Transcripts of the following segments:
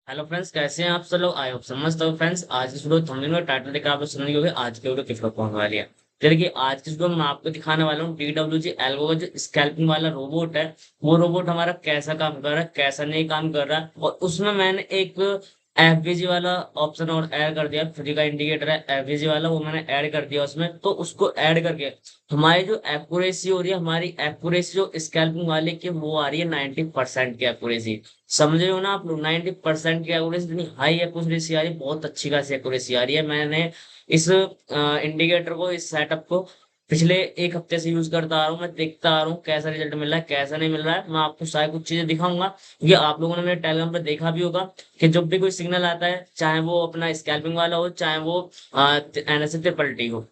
Hello friends, कैसे हैं आप सब लोग? आई होप समझते हो फ्रेंड्स। आज इस वीडियो थंबनेल में टाइटल देखकर आप लोग समझ गए होंगे आज की वीडियो किस पर होने वाली है। तो देखिए, आज की वीडियो में मैं आपको दिखाने वाला हूँ DWG एल्गो का जो स्कैल्पिंग वाला रोबोट है, वो रोबोट हमारा कैसा काम कर रहा है, कैसा नहीं काम कर रहा है। और उसमें मैंने एक FVG वाला ऑप्शन और ऐड कर दिया। फ्री का इंडिकेटर है FVG वाला, वो मैंने ऐड कर दिया उसमें। तो उसको ऐड करके हमारी जो एक्यूरेसी हो रही है, हमारी एक्यूरेसी जो स्कैल्पिंग वाले की वो आ रही है 90% की एक्यूरेसी। समझ रहे हो ना आप लोग? 90% की एक्यूरेसी, इतनी हाई एक्यूरेसी आ रही है, बहुत अच्छी खासी एक्यूरेसी आ रही है। मैंने इस इंडिकेटर को, इस सेटअप को पिछले एक हफ्ते से यूज करता आ रहा हूँ। मैं देखता आ रहा हूँ कैसा रिजल्ट मिल रहा है, कैसा नहीं मिल रहा है। मैं आपको सारी कुछ चीजें दिखाऊंगा। ये आप लोगों ने मेरे टेलीग्राम पर देखा भी होगा कि जब भी कोई सिग्नल आता है, चाहे वो अपना स्कैल्पिंग वाला हो, चाहे वो NSA ट्रिपल टी हो,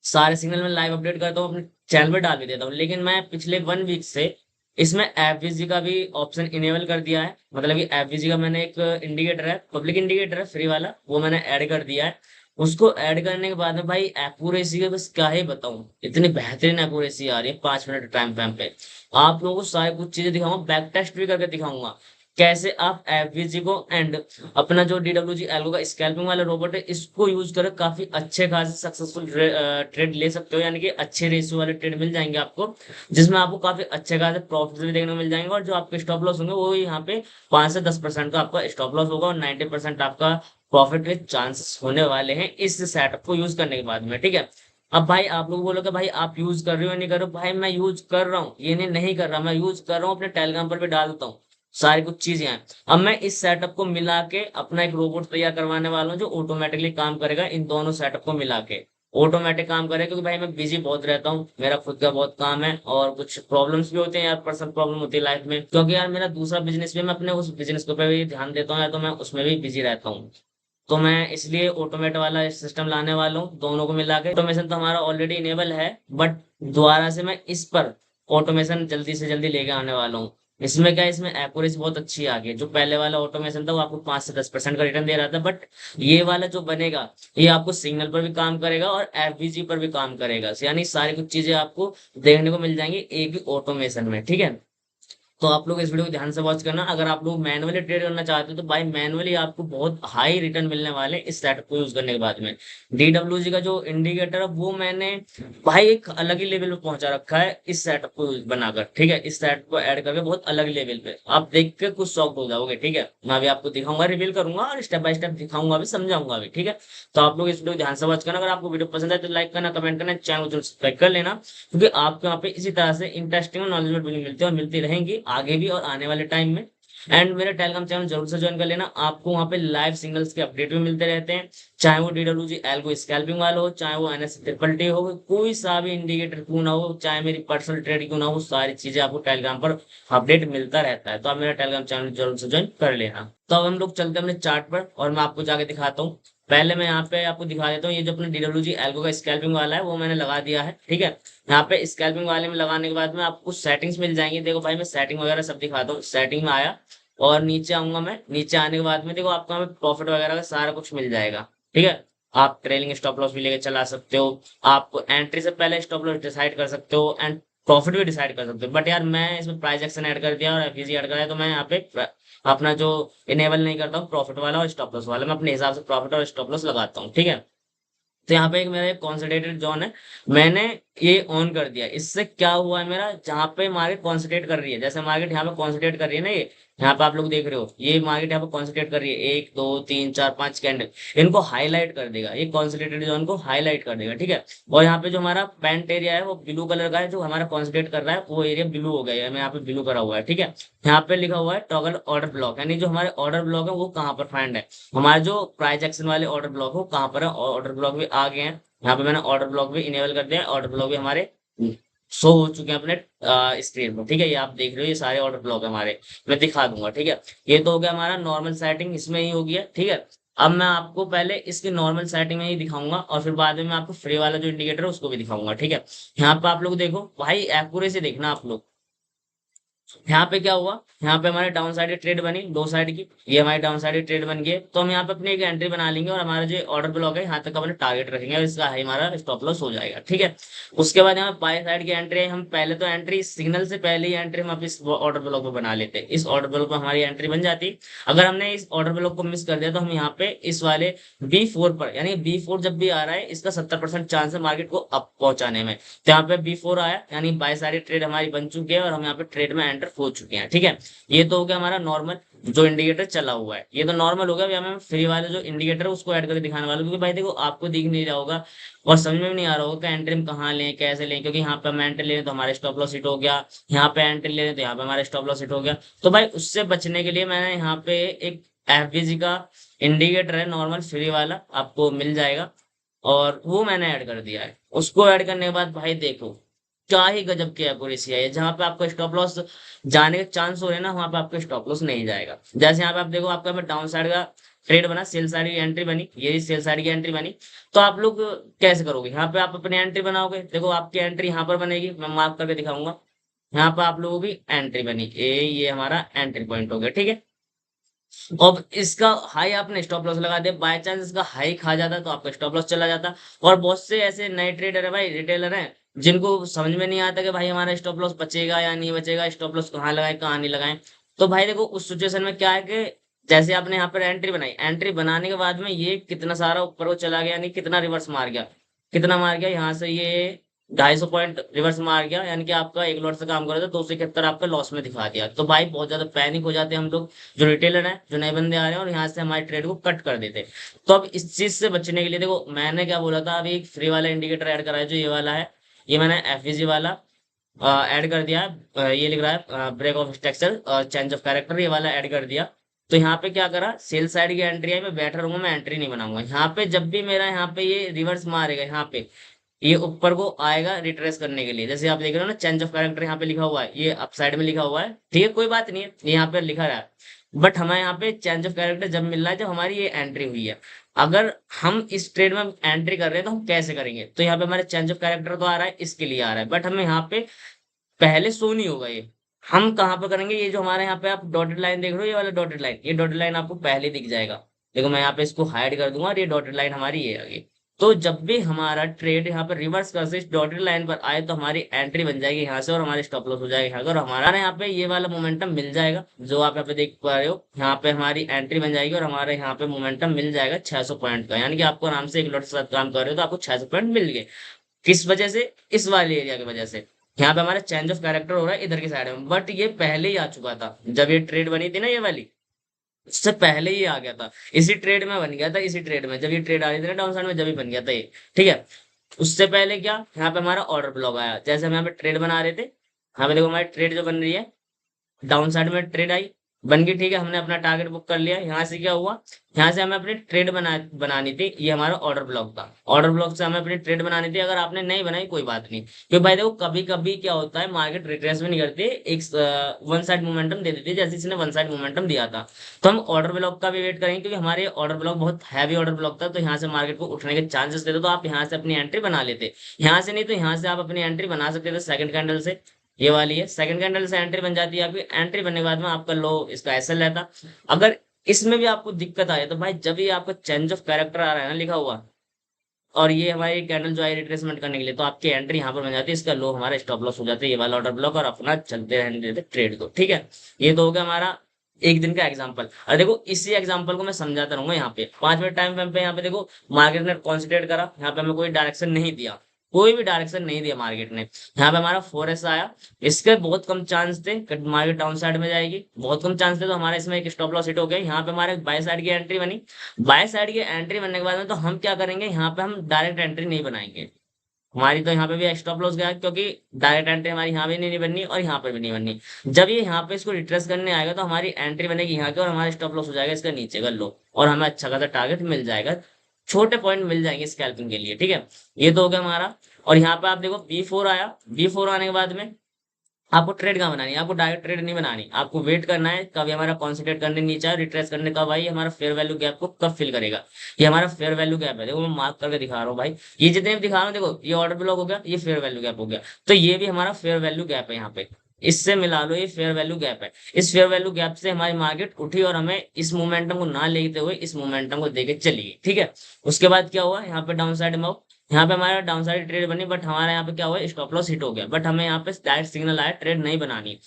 सारे सिग्नल में लाइव अपडेट करता हूँ, अपने चैनल पे डाल भी देता हूँ। लेकिन मैं पिछले 1 वीक से इसमें एफवीजी का भी ऑप्शन इनेबल कर दिया है। मतलब कि एफवीजी का मैंने एक इंडिकेटर है, पब्लिक इंडिकेटर है फ्री वाला, वो मैंने ऐड कर दिया है। उसको ऐड करने के बाद में भाई एक्यूरेसी का बस क्या ही बताऊं, इतनी बेहतरीन एक्यूरेसी आ रही है 5 मिनट टाइम फ्रेम पे। आप लोगों को सारी कुछ चीजें दिखाऊंगा, बैक टेस्ट भी करके दिखाऊंगा कैसे आप एफवीजी को एंड अपना जो DWG एल्गो का स्कैल्पिंग वाला रोबोट है, इसको यूज कर काफी अच्छे खासे सक्सेसफुल ट्रेड ले सकते हो। यानी कि अच्छे रेशियो वाले ट्रेड मिल जाएंगे आपको, जिसमें आपको काफी अच्छे खासे प्रॉफिट भी देखने को मिल जाएंगे। और जो आपके स्टॉप लॉस होंगे वो यहाँ पे 5 से 10% का आपका स्टॉप लॉस होगा, और 90% आपका प्रॉफिट के चांसेस होने वाले हैं इस सेटअप को यूज करने के बाद में। ठीक है। अब भाई आप लोग बोलोगे भाई आप यूज कर रहे हो या नहीं कर रहे हो? भाई मैं यूज कर रहा हूँ, ये नहीं कर रहा, मैं यूज कर रहा हूँ, अपने टेलीग्राम पर भी डाल देता हूँ सारी कुछ चीजें हैं। अब मैं इस सेटअप को मिला के अपना एक रोबोट तैयार करवाने वाला हूँ जो ऑटोमेटिकली काम करेगा इन दोनों सेटअप को मिला के। ऑटोमेटिक काम करेगा, क्योंकि भाई मैं बिजी बहुत रहता हूँ, मेरा खुद का बहुत काम है और कुछ प्रॉब्लम्स भी होते हैं यार, पर्सनल प्रॉब्लम होती है लाइफ में। क्योंकि यार मेरा दूसरा बिजनेस भी है, मैं अपने उस बिजनेस को पे भी ध्यान देता हूँ या तो मैं उसमें भी बिजी रहता हूँ। तो मैं इसलिए ऑटोमेट वाला सिस्टम लाने वाला हूँ, दोनों को मिला के। ऑटोमेशन तो हमारा ऑलरेडी इनेबल है, बट दोबारा से मैं इस पर ऑटोमेशन जल्दी से जल्दी लेके आने वाला हूँ। इसमें क्या है, इसमें एक्यूरेसी बहुत अच्छी आ गई है। जो पहले वाला ऑटोमेशन था वो आपको 5 से 10% का रिटर्न दे रहा था, बट ये वाला जो बनेगा ये आपको सिग्नल पर भी काम करेगा और FVG पर भी काम करेगा। यानी सारी कुछ चीजें आपको देखने को मिल जाएंगी एक ही ऑटोमेशन में। ठीक है। तो आप लोग इस वीडियो को ध्यान से वॉच करना। अगर आप लोग मैनुअली ट्रेड करना चाहते हो तो भाई मैनुअली आपको बहुत हाई रिटर्न मिलने वाले हैं इस सेटअप को यूज करने के बाद में। DWG का जो इंडिकेटर है वो मैंने भाई एक अलग ही लेवल पे पहुंचा रखा है इस सेटअप को बनाकर। ठीक है। इस सेटअप को ऐड करके बहुत अलग लेवल पे आप देख के कुछ शॉक हो जाओगे। ठीक है। मैं अभी आपको दिखाऊंगा, रिवील करूंगा और स्टेप बाय स्टेप दिखाऊंगा, भी समझाऊंगा भी। ठीक है। तो आप लोग इस वीडियो को ध्यान से वॉच करना। अगर आपको वीडियो पसंद है तो लाइक करना, कमेंट करना, चैनल को सब्सक्राइब कर लेना, क्योंकि आपको यहाँ पे इसी तरह से इंटरेस्टिंग और नॉलेजेबल वीडियो मिलती है और मिलती रहेंगी आगे भी और आने वाले टाइम में। एंड मेरा टेलीग्राम चैनल जरूर से ज्वाइन कर लेना, आपको वहाँ पे लाइव सिग्नल्स के अपडेट भी मिलते रहते हैं। चाहे वो DWG एल्गो स्कैल्पिंग वाला हो, चाहे वो NSA ट्रिपल टी हो, कोई सा भी इंडिकेटर क्यों ना हो, चाहे मेरी पर्सनल ट्रेड क्यों ना हो, सारी चीजें आपको टेलीग्राम पर अपडेट मिलता रहता है। तो आप मेरा टेलीग्राम चैनल जरूर से ज्वाइन कर लेना। तो अब हम लोग चलते हैं अपने चार्ट पर और मैं आपको जाके दिखाता हूँ। पहले मैं यहाँ पे आपको दिखा देता हूँ, ये जो अपने DWG एल्गो का स्कैल्पिंग वाला है वो मैंने लगा दिया है। ठीक है। यहाँ पे स्कैल्पिंग वाले में लगाने के बाद में आपको सेटिंग्स मिल जाएंगी। देखो भाई मैं सेटिंग वगैरह सब दिखाता हूँ। सेटिंग में आया और नीचे आऊंगा मैं। नीचे आने के बाद में देखो आपको यहाँ पे प्रॉफिट वगैरह का सारा कुछ मिल जाएगा। ठीक है। आप ट्रेलिंग स्टॉप लॉस भी लेके चला सकते हो, आप एंट्री से पहले स्टॉप लॉस डिसाइड कर सकते हो एंड प्रॉफिट भी डिसाइड कर सकते हो। बट यार मैं इसमें प्राइस एक्शन ऐड कर दिया और FVG ऐड कराया, तो मैं यहाँ पे अपना जो इनेबल नहीं करता हूँ प्रॉफिट वाला और स्टॉप लॉस वाला, मैं अपने हिसाब से प्रॉफिट और स्टॉप लॉस लगाता हूँ। ठीक है। तो यहाँ पे एक मेरा एक कॉन्सेंट्रेटेड जोन है, मैंने ये ऑन कर दिया। इससे क्या हुआ है, मेरा जहाँ पे मार्केट कॉन्सेंट्रेट कर रही है, जैसे मार्केट यहाँ पे कॉन्सेंट्रेट कर रही है ना, ये यहाँ पे आप लोग देख रहे हो ये मार्केट यहाँ पे कॉन्सेंट्रेट कर रही है, 1 2 3 4 5 कैंडल, इनको हाईलाइट कर देगा, ये कॉन्सेंट्रेटेड जोन को हाईलाइट कर देगा। ठीक है। और यहाँ पे जो हमारा पेंट एरिया है वो ब्लू कलर का है, जो हमारा कॉन्सेंट्रेट कर रहा है वो एरिया ब्लू हो गया है, मैं यहाँ पे ब्लू करा हुआ है। ठीक है। यहाँ पे लिखा हुआ है टॉगल ऑर्डर ब्लॉक, यानी जो हमारे ऑर्डर ब्लॉक है वो कहाँ पर फाइंड है, हमारे जो प्राइस एक्शन वाले ऑर्डर ब्लॉक हो कहाँ पर है। ऑर्डर ब्लॉक भी आ गए हैं, यहाँ पे मैंने ऑर्डर ब्लॉक भी इनेबल कर दिया है। ऑर्डर ब्लॉक भी हमारे शो हो चुके हैं अपने स्क्रीन पर। ठीक है। ये आप देख रहे हो, ये सारे ऑर्डर ब्लॉक है हमारे, मैं दिखा दूंगा। ठीक है। ये तो हो गया हमारा नॉर्मल सेटिंग, इसमें ही हो गया। ठीक है। अब मैं आपको पहले इसकी नॉर्मल सेटिंग में ही दिखाऊंगा और फिर बाद में मैं आपको फ्री वाला जो इंडिकेटर है उसको भी दिखाऊंगा। ठीक है। यहाँ पे आप लोग देखो भाई, एक्यूरेसी देखना आप लोग, यहाँ पे क्या हुआ, यहाँ पे हमारे डाउन साइड ट्रेड बनी दो साइड की, ये हमारी डाउन साइड ट्रेड बन गई, तो हम यहाँ पे अपनी एक एंट्री बना लेंगे और हमारा जो ऑर्डर ब्लॉक है यहाँ तक अपने टारगेट रखेंगे और इसका हमारा स्टॉप लॉस हो जाएगा। ठीक है, उसके बाद यहाँ बाय साइड की एंट्री है, हम पहले तो एंट्री सिग्नल से पहले ही एंट्री हम आप इस ऑर्डर ब्लॉक पे बना लेते हैं, इस ऑर्डर ब्लॉक पे हमारी एंट्री बन जाती। अगर हमने इस ऑर्डर ब्लॉक को मिस कर दिया तो हम यहाँ पे इस वाले B4 पर, यानी B4 जब भी आ रहा है इसका 70% चांस है मार्केट को अप पहुंचाने में, तो यहाँ पे B4 आया यानी बाय साइड ट्रेड हमारी बन चुकी है और हम यहाँ पे ट्रेड में एंटर हो चुके हैं। ठीक है, ये तो हो गया हमारा नॉर्मल जो इंडिकेटर चला हुआ है, ये तो नॉर्मल हो गया। अभी हमें फ्री वाले जो इंडिकेटर है उसको ऐड करके दिखाने वाला हूं, क्योंकि भाई देखो आपको दिख नहीं रहा होगा और समझ में भी नहीं आ रहा होगा कि एंट्री हम कहाँ लें कैसे लें, क्योंकि यहाँ पे हम एंट्री ले रहे तो हमारे स्टॉप लॉस हिट हो गया, यहाँ पे एंट्री ले रहे तो यहाँ पे हमारे स्टॉप लॉस हिट हो गया। तो भाई उससे बचने के लिए मैंने यहाँ पे एक एफबीजी का इंडिकेटर है नॉर्मल फ्री वाला, आपको मिल जाएगा, और वो मैंने ऐड कर दिया है। उसको ऐड करने के बाद भाई देखो क्या ही गजब की एक्यूरेसी है, जहां पे आपको स्टॉप लॉस जाने के चांस हो रहे हैं ना वहां पे आपको स्टॉप लॉस नहीं जाएगा। जैसे यहाँ पे आप देखो आपका डाउन साइड का ट्रेड बना, सेल साइड की एंट्री बनी, ये सेल साइड की एंट्री बनी, तो आप लोग कैसे करोगे, यहाँ पे आप अपनी एंट्री बनाओगे, देखो आपकी एंट्री यहाँ पर बनेगी, मैं मार्क करके दिखाऊंगा। यहाँ पे आप लोगों की एंट्री बनी, ये हमारा एंट्री पॉइंट हो गया। ठीक है, अब इसका हाई आपने स्टॉप लॉस लगा दिया, बाय चांस इसका हाई खा जाता तो आपका स्टॉप लॉस चला जाता। और बहुत से ऐसे नए ट्रेडर है भाई, रिटेलर हैं, जिनको समझ में नहीं आता कि भाई हमारा स्टॉप लॉस बचेगा या नहीं बचेगा, स्टॉप लॉस कहाँ लगाए कहाँ नहीं लगाए। तो भाई देखो उस सिचुएशन में क्या है कि जैसे आपने यहाँ पर एंट्री बनाई, एंट्री बनाने के बाद में ये कितना सारा ऊपर को चला गया, यानी कितना रिवर्स मार गया, कितना मार गया यहाँ से, ये 250 पॉइंट रिवर्स मार गया, यानी कि आपका एक लॉट से काम कर रहा था 271 आपका लॉस में दिखा दिया। तो भाई बहुत ज्यादा पैनिक हो जाते हैं हम लोग जो रिटेलर है, जो नए बंदे आ रहे हैं, और यहाँ से हमारे ट्रेड को कट कर देते हैं। तो अब इस चीज से बचने के लिए देखो मैंने क्या बोला था, अभी एक फ्री वाला इंडिकेटर ऐड करा है जो ये वाला है, ये मैंने एफवीजी वाला ऐड कर दिया है। ये लिख रहा है break of structure change of character, ये वाला ऐड कर दिया। तो यहाँ पे क्या करा, सेल साइड की एंट्री है, मैं बैठा रहूंगा, मैं एंट्री नहीं बनाऊंगा। यहाँ पे जब भी मेरा यहाँ पे ये रिवर्स मारेगा, यहाँ पे ये ऊपर को आएगा रिट्रेस करने के लिए, जैसे आप देख रहे हो ना चेंज ऑफ कैरेक्टर यहाँ पे लिखा हुआ है, ये अप साइड में लिखा हुआ है, ठीक है कोई बात नहीं है, ये यहाँ पे लिखा रहा है। बट हमें यहाँ पे चेंज ऑफ कैरेक्टर जब मिल रहा है जब हमारी ये एंट्री हुई है। अगर हम इस ट्रेड में एंट्री कर रहे हैं तो हम कैसे करेंगे, तो यहाँ पे हमारे चेंज ऑफ कैरेक्टर तो आ रहा है, इसके लिए आ रहा है, बट हमें यहाँ पे पहले शो नहीं होगा ये। हम कहाँ पे करेंगे, ये जो हमारे यहाँ पे आप डॉटेड लाइन देख रहे हो, ये वाला डॉटेड लाइन, ये डॉटेड लाइन आपको पहले दिख जाएगा। देखो मैं यहाँ पे इसको हाइड कर दूंगा और ये डॉटेड लाइन हमारी ये आ गई। तो जब भी हमारा ट्रेड यहाँ पे रिवर्स कर से इस डॉटेड लाइन पर आए तो हमारी एंट्री बन जाएगी यहाँ से और हमारे स्टॉप लॉस हो जाएगा यहाँ, अगर हमारा यहाँ पे ये वाला मोमेंटम मिल जाएगा जो आप यहाँ पे देख पा रहे हो, यहाँ पे हमारी एंट्री बन जाएगी और हमारे यहाँ पे मोमेंटम मिल जाएगा 600 पॉइंट का, यानी कि आपको आराम से एक लॉट के साथ काम कर रहे हो तो आपको 600 पॉइंट मिल गए। किस वजह से, इस वाले एरिया की वजह से। यहाँ पे हमारा चेंज ऑफ कैरेक्टर हो रहा है इधर की साइड में, बट ये पहले ही आ चुका था जब ये ट्रेड बनी थी ना ये वाली, उससे पहले ही आ गया था, इसी ट्रेड में बन गया था, इसी ट्रेड में जब ये ट्रेड आ रही थी ना डाउन साइड में जब ही बन गया था ये। ठीक है, उससे पहले क्या, यहाँ पे हमारा ऑर्डर ब्लॉक आया, जैसे हम यहाँ पे ट्रेड बना रहे थे, यहाँ पे देखो हमारी ट्रेड जो बन रही है, डाउन साइड में ट्रेड आई, बन गई, ठीक है, हमने अपना टारगेट बुक कर लिया। यहाँ से क्या हुआ, यहाँ से हमें अपनी ट्रेड बनानी थी, ये हमारा ऑर्डर ब्लॉक था, ऑर्डर ब्लॉक से हमें अपनी ट्रेड बनानी थी। अगर आपने नहीं बनाई कोई बात नहीं, क्योंकि भाई देखो कभी कभी क्या होता है मार्केट रिट्रेस भी नहीं करती, एक वन साइड मोमेंटम दे देती है, जैसे इसने वन साइड मोमेंटम दिया था। तो हम ऑर्डर ब्लॉक का भी वेट करेंगे, क्योंकि हमारे ऑर्डर ब्लॉक बहुत हैवी ऑर्डर ब्लॉक था, तो यहाँ से मार्केट को उठने के चांसेस थे, तो आप यहाँ से अपनी एंट्री बना लेते, यहाँ से नहीं तो यहाँ से आप अपनी एंट्री बना सकते थे सेकंड कैंडल से, ये वाली है, सेकंड कैंडल से एंट्री बन जाती है आपकी, एंट्री बनने के बाद में आपका लो इसका एसएल रहता। अगर इसमें भी आपको दिक्कत आ जाए तो भाई जब ये आपका चेंज ऑफ कैरेक्टर आ रहा है ना लिखा हुआ, और ये हमारी कैंडल जो है रिट्रेसमेंट करने के लिए, तो आपकी एंट्री यहाँ पर बन जाती है, इसका लो हमारा स्टॉप लॉस हो जाता है, ये वाला ऑर्डर ब्लॉक, और अपना चलते रहने देते ट्रेड को। ठीक है, ये तो हो गया हमारा एक दिन का एग्जांपल। और देखो इसी एग्जांपल को मैं समझाता रहूंगा यहाँ पे 5 मिनट टाइम फ्रेम पे। यहाँ पे देखो मार्केट ने कॉन्सेंट्रेट करा, यहाँ पे हमें कोई डायरेक्शन नहीं दिया, कोई भी डायरेक्शन नहीं दिया मार्केट ने। यहाँ पे हमारा 4S आया, इसके बहुत कम चांस थे कि मार्केट डाउन साइड में जाएगी, बहुत कम चांस थे, तो हमारे इसमें एक स्टॉप लॉस हिट हो गया। यहाँ पे हमारे बाय साइड की एंट्री बनी, बाय साइड की एंट्री बनने के बाद में तो हम क्या करेंगे, यहाँ पे हम डायरेक्ट एंट्री नहीं बनाएंगे, हमारी तो यहाँ पे भी स्टॉप लॉस गया, क्योंकि डायरेक्ट एंट्री हमारी यहाँ भी नहीं बननी और यहाँ पर भी नहीं बननी। जब ये यहाँ पे इसको रिट्रेस करने आएगा तो हमारी एंट्री बनेगी यहाँ की और हमारा स्टॉप लॉस हो जाएगा इसका नीचे का लो, और हमें अच्छा खासा टारगेट मिल जाएगा, छोटे पॉइंट मिल जाएंगे स्कैल्पिंग के लिए। ठीक है, ये तो हो गया हमारा। और यहाँ पे आप देखो B4 आया, B4 आने के बाद में आपको ट्रेड कहाँ बनानी है, आपको डायरेक्ट ट्रेड नहीं बनानी, आपको वेट करना है कभी हमारा कॉन्सेंट्रेट करने नीचे आए, रिट्रेस करने कब आई, हमारा फेयर वैल्यू गैप को कब फिल करेगा। ये हमारा फेयर वैल्यू गैप है, देखो मैं मार्क करके दिखा रहा हूँ भाई, ये जितने भी दिखा रहा हूँ देखो, ये ऑर्डर ब्लॉक हो गया, ये फेयर वैल्यू गैप हो गया, तो ये भी हमारा फेयर वैल्यू गैप है यहाँ पे, इससे मिला लो, ये फेयर वैल्यू गैप है। इस फेयर वैल्यू गैप से हमारी मार्केट उठी और हमें इस मोमेंटम को ना लेते हुए इस मोमेंटम को देके चली, ठीक है। उसके बाद क्या हुआ, यहाँ पे डाउन साइड में यहाँ पे हमारा डाउन साइड ट्रेड बनी, बट हमारा यहाँ पे क्या हुआ, स्टॉप लॉस हिट हो गया, बट हमें यहाँ पे डायरेक्ट सिग्नल आया ट्रेड नहीं बनानी।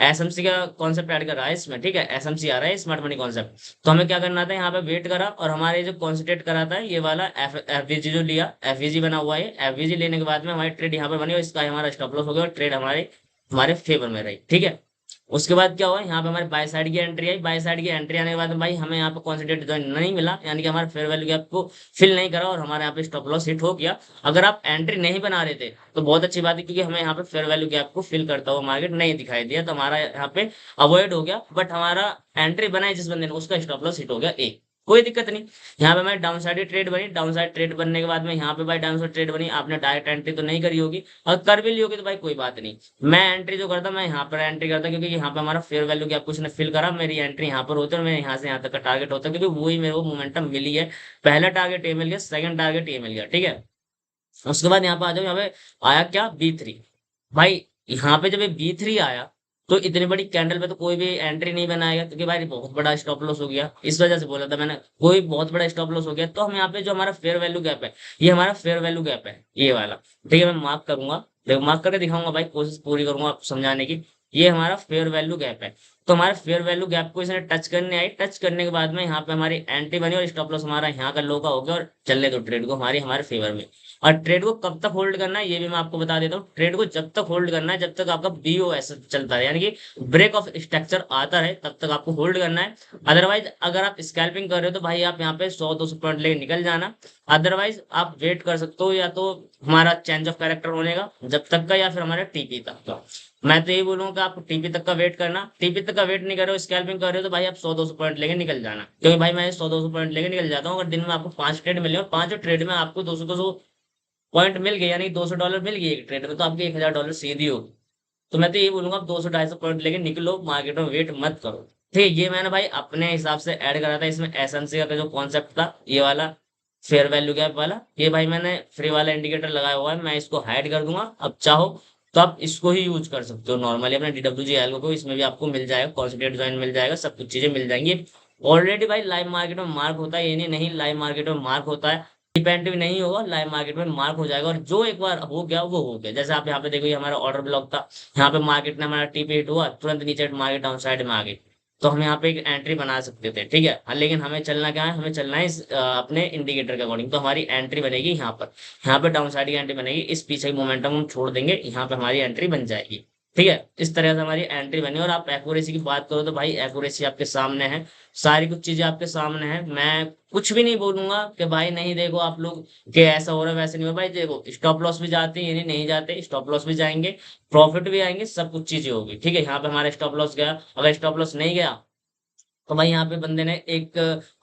एसएमसी का कॉन्सेप्ट ऐड कर रहा है इसमें, ठीक है, एसएमसी आ रहा है, स्मार्ट मनी कॉन्सेप्ट। तो हमें क्या करना था, यहाँ पे वेट करा और हमारे जो कॉन्सेंट्रेट करा था ये वाला एफवीजी जो लिया, एफवीजी बना हुआ है, एफवीजी लेने के बाद में हमारी ट्रेड यहाँ पे बनी और इसका हमारा स्टॉप लॉस हो गया और ट्रेड हमारे हमारे फेवर में रही, ठीक है। उसके बाद क्या हुआ, यहाँ पे हमारे बाय साइड की एंट्री आई, बाय साइड की एंट्री आने के बाद में भाई हमें यहाँ पे कॉन्सेंट्रेट जॉइन नहीं मिला, यानी कि हमारे फेयर वैल्यू गैप को फिल नहीं करा और हमारे यहाँ पे स्टॉप लॉस हिट हो गया। अगर आप एंट्री नहीं बना रहे थे तो बहुत अच्छी बात है, क्योंकि हमें यहाँ पे फेयर वैल्यू गैप को फिल करता हुआ मार्केट नहीं दिखाई दिया, तो हमारा यहाँ पे अवॉइड हो गया, बट हमारा एंट्री बनाई जिस बंदे ने उसका स्टॉप लॉस हिट हो गया एक, कोई दिक्कत नहीं। यहाँ पे हमारी डाउन साइड ट्रेड बनी, डाउन साइड ट्रेड बनने के बाद में यहाँ पे भाई डाउन साइड ट्रेड बनी, आपने डायरेक्ट एंट्री तो नहीं करी होगी, और कर भी ली होगी तो भाई कोई बात नहीं। मैं एंट्री जो करता मैं यहाँ पर एंट्री करता, क्योंकि यहाँ पे हमारा फेयर वैल्यू गैप कुछ ने फिल करा, मेरी एंट्री यहाँ पर होती है और मेरे यहाँ से यहाँ तक का टारगेट होता है, क्योंकि वही मेरे को मोमेंटम मिली है। पहला टारगेट ये मिल गया, सेकंड टारगेट ये मिल गया, ठीक है। उसके बाद यहाँ पे आ जाओ, यहाँ पे आया क्या, B3। भाई यहाँ पे जब ये B3 आया तो इतनी बड़ी कैंडल पे तो कोई भी एंट्री नहीं बनाएगा, क्योंकि भाई बहुत बड़ा स्टॉप लॉस हो गया, इस वजह से बोला था मैंने, कोई बहुत बड़ा स्टॉप लॉस हो गया। तो हम यहाँ पे जो हमारा फेयर वैल्यू गैप है, ये हमारा फेयर वैल्यू गैप है ये वाला, ठीक है। मैं मार्क करूंगा, देखो मार्क करके दिखाऊंगा भाई, कोशिश पूरी करूंगा आपको समझाने की। ये हमारा फेयर वैल्यू गैप है, तो हमारे फेयर वैल्यू गैप को इसने टच करने आई, टच करने के बाद में यहाँ पे हमारी एंट्री बनी और स्टॉप लॉस हमारा यहाँ का लो का हो गया और चलने दो ट्रेड को हमारे हमारे फेवर में। और ट्रेड को कब तक होल्ड करना है ये भी मैं आपको बता देता हूँ, ट्रेड को जब तक होल्ड करना है जब तक आपका BOS चलता है, यानी कि ब्रेक ऑफ स्ट्रक्चर आता है तब तक आपको होल्ड करना है। अदरवाइज अगर आप स्कैल्पिंग कर रहे हो तो भाई आप यहाँ पे 100-200 पॉइंट लेके निकल जाना। अदरवाइज आप वेट कर सकते हो, या तो हमारा चेंज ऑफ कैरेक्टर होने का जब तक का, या फिर हमारे TP तक का। मैं तो यही बोलूंगा कि आप TP तक का वेट करना, TP तक का वेट नहीं कर रहे हो, स्कैल्पिंग कर रहे हो तो भाई आप 100-200 पॉइंट लेके निकल जाना, क्योंकि भाई मैं 100-200 पॉइंट लेके निकल जाता हूँ। अगर दिन में आपको 5 ट्रेड मिले और 5 ट्रेड में आपको 200-200 पॉइंट मिल गए, यानी $200 मिल गए एक ट्रेड में, तो आपके $1000 सीधी होगी। तो मैं तो ये बोलूंगा आप 200-250 पॉइंट लेके निकलो, मार्केट में वेट मत करो, ठीक है। ये मैंने भाई अपने हिसाब से ऐड करा था, इसमें एसएमसी का जो कॉन्सेप्ट था ये वाला फेयर वैल्यू गैप वाला, ये भाई मैंने फ्री वाला इंडिकेटर लगाया हुआ है, मैं इसको हाइड कर दूंगा। अब चाहो तो आप इसको ही यूज कर सकते हो नॉर्मली अपने DWG एल्गो को, इसमें भी आपको मिल जाएगा, कॉन्सेंट्रेट ज्वाइन मिल जाएगा, सब कुछ चीजें मिल जाएंगी। ऑलरेडी भाई लाइव मार्केट में मार्क होता है, ये नहीं लाइव मार्केट में मार्क होता है, डिपेंड भी नहीं होगा, लाइव मार्केट में मार्क हो जाएगा। और जो एक बार हो गया वो हो गया, जैसे आप यहाँ पे देखो ये हमारा ऑर्डर ब्लॉक था, यहाँ पे मार्केट ने हमारा TP हिट हुआ, तुरंत नीचे मार्केट डाउन साइड में आ गई, तो हम यहाँ पे एक एंट्री बना सकते थे, ठीक है। हाँ, लेकिन हमें चलना क्या है, हमें चलना है अपने इंडिकेटर के अकॉर्डिंग। तो हमारी एंट्री बनेगी यहाँ पर डाउन साइड की एंट्री बनेगी, इस पीछे की मोमेंटम हम छोड़ देंगे, यहाँ पे हमारी एंट्री बन जाएगी, ठीक है। इस तरह से हमारी एंट्री बनी। और आप एक्यूरेसी की बात करो तो भाई एक्यूरेसी आपके सामने है, सारी कुछ चीजें आपके सामने है, मैं कुछ भी नहीं बोलूंगा कि भाई नहीं देखो आप लोग कि ऐसा हो रहा है वैसे नहीं हो, भाई देखो स्टॉप लॉस भी जाते हैं, यानी नहीं जाते, स्टॉप लॉस भी जाएंगे, प्रॉफिट भी आएंगे, सब कुछ चीजें होगी, ठीक है। यहाँ पे हमारा स्टॉप लॉस गया, अगर स्टॉप लॉस नहीं गया तो भाई यहाँ पे बंदे ने एक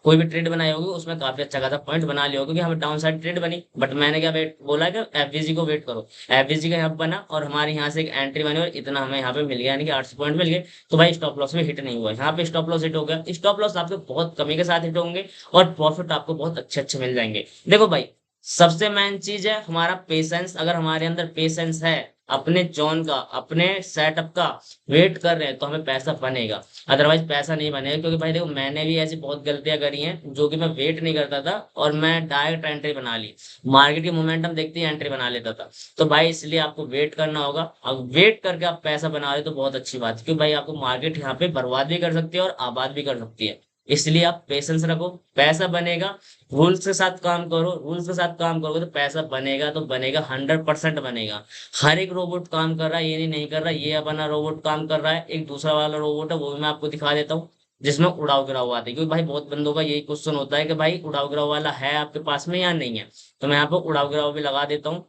कोई भी ट्रेड बनाई होगी उसमें काफी अच्छा खासा पॉइंट बना लिया होगा, क्योंकि हमें डाउन साइड ट्रेड बनी, बट मैंने क्या वेट बोला कि FVG को वेट करो, FVG का यहाँ पे बना और हमारे यहाँ से एक एंट्री बनी और इतना हमें यहाँ पे मिल गया, यानी कि 800 पॉइंट मिल गए। तो भाई स्टॉप लॉस में हिट नहीं हुआ, यहाँ पे स्टॉप लॉस हिट हो गया, स्टॉप लॉस आपके बहुत कमी के साथ हिट होंगे और प्रॉफिट आपको बहुत अच्छे अच्छे मिल जाएंगे। देखो भाई सबसे मेन चीज है हमारा पेशेंस, अगर हमारे अंदर पेशेंस है अपने जोन का, अपने सेटअप का, वेट कर रहे हैं तो हमें पैसा बनेगा, अदरवाइज पैसा नहीं बनेगा। क्योंकि भाई देखो मैंने भी ऐसी बहुत गलतियां करी हैं, जो कि मैं वेट नहीं करता था और मैं डायरेक्ट एंट्री बना ली, मार्केट की मोमेंटम देखते ही एंट्री बना लेता था। तो भाई इसलिए आपको वेट करना होगा, अब वेट करके आप पैसा बना रहे हो तो बहुत अच्छी बात है, क्योंकि भाई आपको मार्केट यहाँ पे बर्बाद भी कर सकती है और आबाद भी कर सकती है। इसलिए आप पेशेंस रखो, पैसा बनेगा, रूल्स के साथ काम करो, रूल्स के साथ काम करोगे तो पैसा बनेगा, तो बनेगा, 100% बनेगा। हर एक रोबोट काम कर रहा है, ये नहीं कर रहा, ये अपना रोबोट काम कर रहा है, एक दूसरा वाला रोबोट है वो भी मैं आपको दिखा देता हूँ, जिसमें उड़ाव गिराव आते हैं। क्योंकि भाई बहुत बंदों का यही क्वेश्चन होता है कि भाई उड़ाव गिराव वाला है आपके पास में या नहीं है, तो मैं यहाँ पे उड़ाव गिराव भी लगा देता हूँ।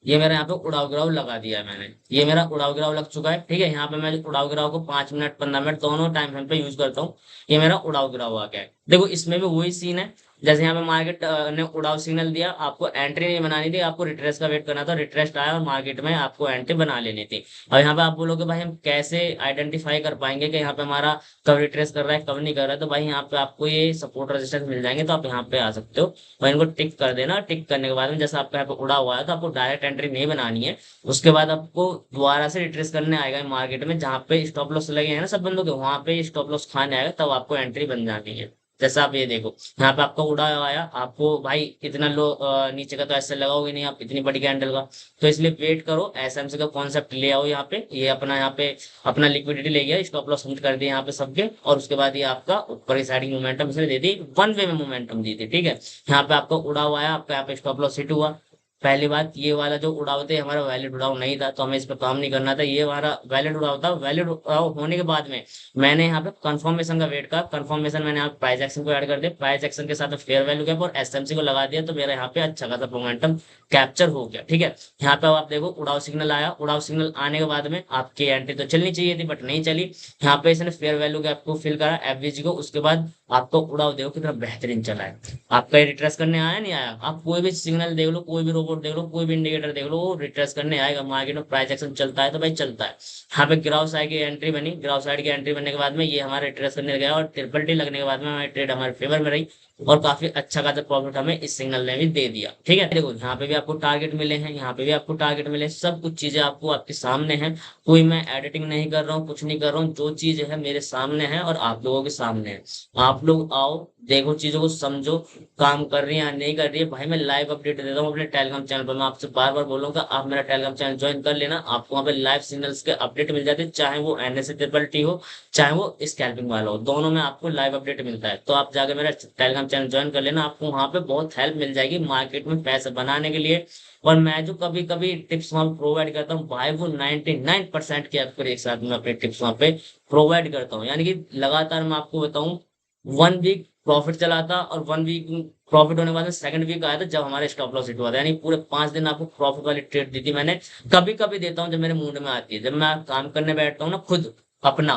ये मेरा यहाँ पे उड़ाव गिराव लगा दिया है मैंने, ये मेरा उड़ाव गिराव लग चुका है, ठीक है। यहाँ पे मैं उड़ाव गिराव को 5 मिनट 15 मिनट दोनों टाइम फ्रेम पे यूज करता हूँ, ये मेरा उड़ाव गिराव आ गया है। देखो इसमें भी वही सीन है, जैसे यहाँ पे मार्केट ने उड़ाव सिग्नल दिया, आपको एंट्री नहीं बनानी थी, आपको रिट्रेस का वेट करना था, रिट्रेस आया और मार्केट में आपको एंट्री बना लेनी थी। और यहाँ पे आप बोलोगे भाई हम कैसे आइडेंटिफाई कर पाएंगे कि यहाँ पे हमारा कब रिट्रेस कर रहा है कब नहीं कर रहा है, तो भाई यहाँ पे आपको ये सपोर्ट रेजिस्टेंस मिल जाएंगे, तो आप यहाँ पे आ सकते हो। भाई इनको टिक कर देना, टिक करने के बाद में जैसे आपका यहाँ पे उड़ा हुआ है तो आपको डायरेक्ट एंट्री नहीं बनानी है। उसके बाद आपको दोबारा से रिट्रेस करने आएगा मार्केट में, जहाँ पे स्टॉप लॉस लगे हैं ना सब बंदों के, वहां पे स्टॉप लॉस खाने आएगा, तब आपको एंट्री बन जानी है। जैसा आप ये देखो यहाँ पे आपका उड़ा हुआ आया, आपको भाई इतना लो नीचे का तो ऐसे लगाओगे नहीं आप, इतनी बड़ी कैंडल का, तो इसलिए वेट करो, एसएमसी का कॉन्सेप्ट ले आओ यहाँ पे, ये अपना यहाँ पे अपना लिक्विडिटी ले गया, स्टॉप लॉस हिट कर दिया यहाँ पे सबके, और उसके बाद ये आपका ऊपर की साइड की मोमेंटम इसने दे दी, वन वे में मोमेंटम दी थी, ठीक है। यहाँ पे आपका उड़ा हुआ आया, आपका यहाँ पे स्टॉप लॉस हिट हुआ। पहली बात, ये वाला जो उड़ाव थे हमारा वैलिड उड़ाव नहीं था, तो हमें इस पर काम नहीं करना था, ये हमारा वैलिड उड़ाव था। वैलिड उड़ाव होने के बाद में मैंने यहाँ पे कंफर्मेशन का वेट का, कंफर्मेशन मैंने यहाँ प्राइस एक्शन को ऐड कर दिया, प्राइस एक्शन के साथ फेयर वैल्यू गैप और एसएमसी को लगा दिया, तो मेरा यहाँ पे अच्छा खासा मोमेंटम कैप्चर हो गया, ठीक है। यहाँ पे अब आप देखो उड़ाव सिग्नल आया, उड़ाव सिग्नल आने के बाद में आपकी एंट्री तो चलनी चाहिए थी बट नहीं चली। यहाँ पे इसने फेयर वैल्यू गैप को फिल करा, एवरेज को, उसके बाद आपको उड़ाव देखो कितना बेहतरीन चला है। आपका ये रिट्रेस करने आया नहीं आया, आप कोई भी सिग्नल देख लो, कोई भी रोबोट देख लो, कोई भी इंडिकेटर देख लो, वो रिट्रेस करने आएगा। मार्केट में प्राइस एक्शन चलता है तो भाई चलता है। यहाँ पे ग्राफ साइड की एंट्री बनी, ग्राफ साइड की एंट्री बनने के बाद में ये हमारे रिट्रेस करने गया और ट्रिपल टी लगने के बाद में हमारी ट्रेड हमारे फेवर में रही, और काफी अच्छा खासा प्रॉफिट हमें इस सिग्नल ने भी दे दिया, ठीक है। देखो यहाँ पे भी आपको टारगेट मिले हैं, यहाँ पे भी आपको टारगेट मिले, सब कुछ चीजें आपको आपके सामने है, कोई मैं एडिटिंग नहीं कर रहा हूँ, कुछ नहीं कर रहा हूँ, जो चीज है मेरे सामने है और आप लोगों के सामने है। आप लोग आओ, देखो चीजों को समझो, काम कर रही है या नहीं कर रही है। भाई मैं लाइव अपडेट देता हूँ अपने टेलीग्राम चैनल पर, मैं आपसे बार बार बोलूंगा आप मेरा टेलीग्राम चैनल ज्वाइन कर लेना, आपको वहाँ पे लाइव सिग्नल्स के अपडेट मिल जाते हैं, चाहे वो एनएसए ट्रिपल टी हो, चाहे वो स्कैल्पिंग वाला हो, दोनों में आपको लाइव अपडेट मिलता है। तो आप जाकर मेरा टेलीग्राम चैनल ज्वाइन कर लेना, आपको वहाँ पे बहुत हेल्प मिल जाएगी मार्केट में पैसे बनाने के लिए। और मैं जो कभी कभी टिप्स वहां प्रोवाइड करता हूँ भाई, वो 99% के आपको एक साथ में अपने टिप्स वहां पे प्रोवाइड करता हूँ। यानी कि लगातार मैं आपको बताऊं, वन वीक प्रॉफिट चला था और वन वीक प्रॉफिट होने के बाद सेकंड वीक आया था जब हमारे स्टॉप लॉस हिट हुआ था, यानी पूरे 5 दिन आपको प्रॉफिट वाली ट्रेड दी थी मैंने। कभी कभी देता हूँ जब मेरे मूड में आती है, जब मैं काम करने बैठता हूँ ना खुद अपना,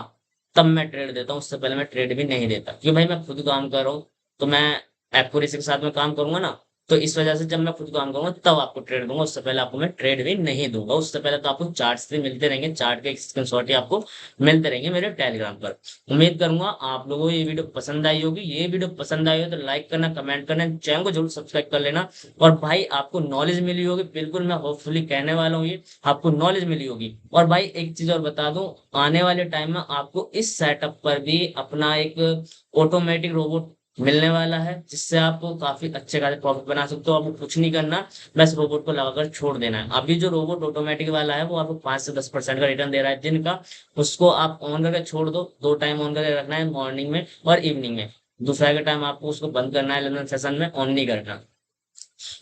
तब मैं ट्रेड देता हूँ, उससे पहले मैं ट्रेड भी नहीं देता, क्योंकि भाई मैं खुद काम कर रहा हूँ तो मैं एक्यूरेसी के साथ में काम करूंगा ना, तो इस वजह से जब मैं खुद काम करूंगा तब आपको ट्रेड दूंगा, उससे पहले आपको मैं ट्रेड भी नहीं दूंगा। उससे पहले तो आपको चार्ट्स भी मिलते रहेंगे, चार्ट के स्क्रीनशॉट ही आपको मिलते रहेंगे मेरे टेलीग्राम पर। उम्मीद करूंगा आप लोगों को ये वीडियो पसंद आई होगी, ये वीडियो पसंद आई हो तो लाइक करना, कमेंट करना, चैनल को जरूर सब्सक्राइब कर लेना। और भाई आपको नॉलेज मिली होगी, बिल्कुल मैं होपफुली कहने वाला हूँ, ये आपको नॉलेज मिली होगी। और भाई एक चीज और बता दूं, आने वाले टाइम में आपको इस सेटअप पर भी अपना एक ऑटोमेटिक रोबोट मिलने वाला है, जिससे आप काफी अच्छे खासे प्रॉफिट बना सकते हो। आपको कुछ नहीं करना, बस रोबोट को लगाकर छोड़ देना है। अभी जो रोबोट ऑटोमेटिक वाला है वो आपको 5 से 10% का रिटर्न दे रहा है दिन का, उसको आप ऑन करके छोड़ दो, 2 टाइम ऑन करके रखना है, मॉर्निंग में और इवनिंग में। दोपहर के टाइम आपको उसको बंद करना है, लंदन सेशन में ऑन नहीं करना।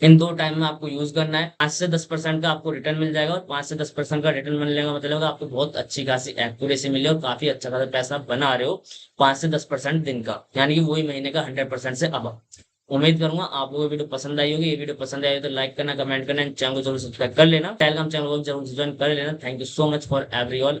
इन 2 टाइम में आपको यूज करना है, 5 से 10% का आपको रिटर्न मिल जाएगा, और 5 से 10% का रिटर्न मिलने का मतलब आपको बहुत अच्छी खासी एक्यूरेसी मिली और काफी अच्छा खासा पैसा बना रहे हो 5 से 10% दिन का, यानी कि वही महीने का 100% से अब। उम्मीद करूंगा आप लोगों को वीडियो पसंद आई होगी। ये वीडियो पसंद आई हो तो लाइक करना, कमेंट करना, चैनल को जरूर सब्सक्राइब कर लेना, टेलीग्राम चैनल को जरूर ज्वाइन कर लेना। Thank you so much for every all.